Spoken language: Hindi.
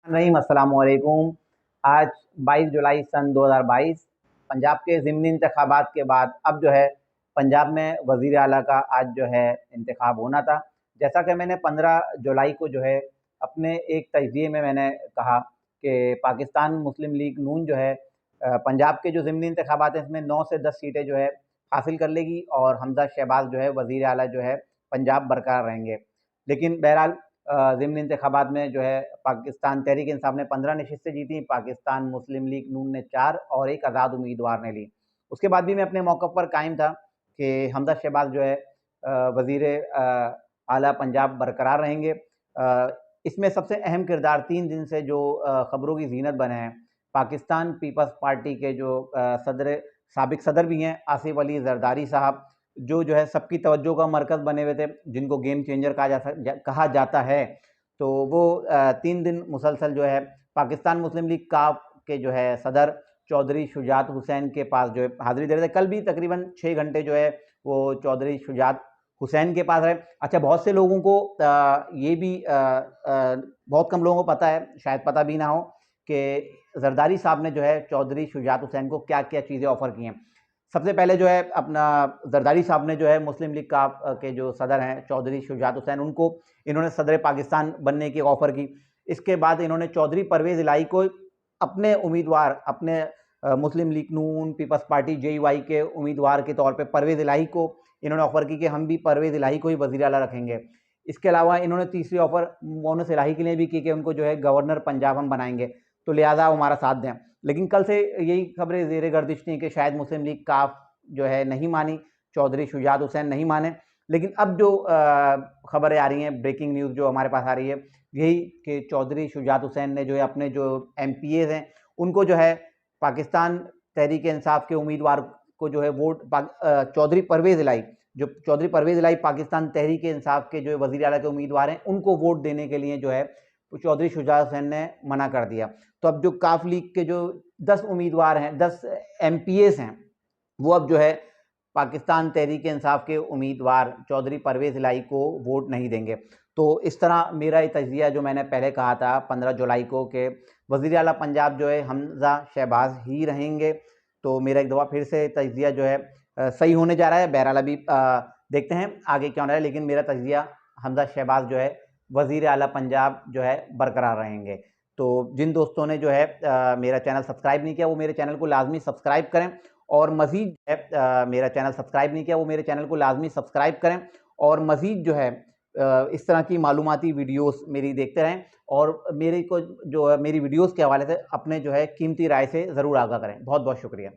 नहीं, अस्सलामुअलैकुम। आज 22 जुलाई सन 2022 पंजाब के ज़िमनी इंतखाबात के बाद अब जो है पंजाब में वज़ीर आला का आज जो है इंतखाब होना था। जैसा कि मैंने 15 जुलाई को जो है अपने एक तजज़िये में मैंने कहा कि पाकिस्तान मुस्लिम लीग नून जो है पंजाब के जो ज़िमनी इंतखाबात हैं इसमें 9 से 10 सीटें जो है हासिल कर लेगी और हमज़ा शहबाज़ जो है वज़ीर आला जो है पंजाब बरकरार रहेंगे। लेकिन बहरहाल ज़िमनी इंतखाबात में जो है पाकिस्तान तहरीक इंसाफ ने 15 नशिस्तें जीती, पाकिस्तान मुस्लिम लीग नून ने 4 और एक आज़ाद उम्मीदवार ने ली। उसके बाद भी मैं अपने मौक़िफ़ पर कायम था कि हमज़ा शहबाज़ जो है वज़ीर आला पंजाब बरकरार रहेंगे। इसमें सबसे अहम किरदार 3 दिन से जो ख़बरों की ज़ीनत बने हैं, पाकिस्तान पीपल्स पार्टी के जो साबिक़ सदर भी हैं आसिफ़ अली ज़रदारी साहब, जो है सबकी तवज्जो का मरकज़ बने हुए थे, जिनको गेम चेंजर कहा जाता है। तो वो 3 दिन मुसलसल जो है पाकिस्तान मुस्लिम लीग काफ के जो है सदर चौधरी शुजात हुसैन के पास जो है हाज़िरी दे रहे थे। कल भी तकरीबन 6 घंटे जो है वो चौधरी शुजात हुसैन के पास रहे। अच्छा, बहुत से लोगों को ये भी बहुत कम लोगों को पता है, शायद पता भी ना हो कि ज़रदारी साहब ने जो है चौधरी शुजात हुसैन को क्या-क्या चीज़ें ऑफ़र की हैं। सबसे पहले जो है अपना ज़रदारी साहब ने जो है मुस्लिम लीग काफ के जो सदर हैं चौधरी शुजात हुसैन, उनको इन्होंने सदर पाकिस्तान बनने की ऑफ़र की। इसके बाद इन्होंने चौधरी परवेज़ इलाही को अपने उम्मीदवार, अपने मुस्लिम लीग नून, पीपल्स पार्टी जेयूआई के उम्मीदवार के तौर पे परवेज़ इलाही को इन्होंने ऑफ़र की कि हम भी परवेज़ इलाही को ही वज़ीर आला रखेंगे। इसके अलावा इन्होंने तीसरी ऑफ़र मोनस इलाही के लिए भी की कि उनको जो है गवर्नर पंजाब हम बनाएँगे, तो लिहाज़ा वो हमारा साथ दें। लेकिन कल से यही खबरें ज़ेर गर्दिश थी कि शायद मुस्लिम लीग काफ जो है नहीं मानी, चौधरी शुजात हुसैन नहीं माने। लेकिन अब जो खबरें आ रही हैं, ब्रेकिंग न्यूज़ जो हमारे पास आ रही है, यही कि चौधरी शुजात हुसैन ने जो है अपने जो एमपीएज़ हैं, उनको जो है पाकिस्तान तहरीक इंसाफ के उम्मीदवार को जो है चौधरी परवेज़ इलाही, जो चौधरी परवेज़ इलाही पाकिस्तान तहरीक इंसाफ के जो वज़ीर आला के उम्मीदवार हैं, उनको वोट देने के लिए जो है चौधरी शुजात हुसैन ने मना कर दिया। तो अब जो काफ लीग के जो 10 उम्मीदवार हैं, 10 एमपीएज़ हैं, वो अब जो है पाकिस्तान तहरीक इंसाफ के उम्मीदवार चौधरी परवेज़ इलाही को वोट नहीं देंगे। तो इस तरह मेरा ये तजज़िया जो मैंने पहले कहा था 15 जुलाई को कि वज़ीर आला पंजाब जो है हमज़ा शहबाज़ ही रहेंगे, तो मेरा एक दफ़ा फिर से तजज़िया जो है सही होने जा रहा है। बहरहाल अभी देखते हैं आगे क्या होना है, लेकिन मेरा तजज़िया हमज़ा शहबाज़ जो है वज़ीर आला पंजाब जो है बरकरार रहेंगे। तो जिन दोस्तों ने जो है मेरा चैनल सब्सक्राइब नहीं किया, वो मेरे चैनल को लाज़मी सब्सक्राइब करें और मज़ीद मेरा चैनल सब्सक्राइब नहीं किया, वो मेरे चैनल को लाज़मी सब्सक्राइब करें और मज़ीद जो है इस तरह की मालूमाती वीडियोस मेरी देखते रहें और मेरे को जो है मेरी वीडियोस के हवाले से अपने जो है कीमती राय से ज़रूर आगाह करें। बहुत-बहुत शुक्रिया।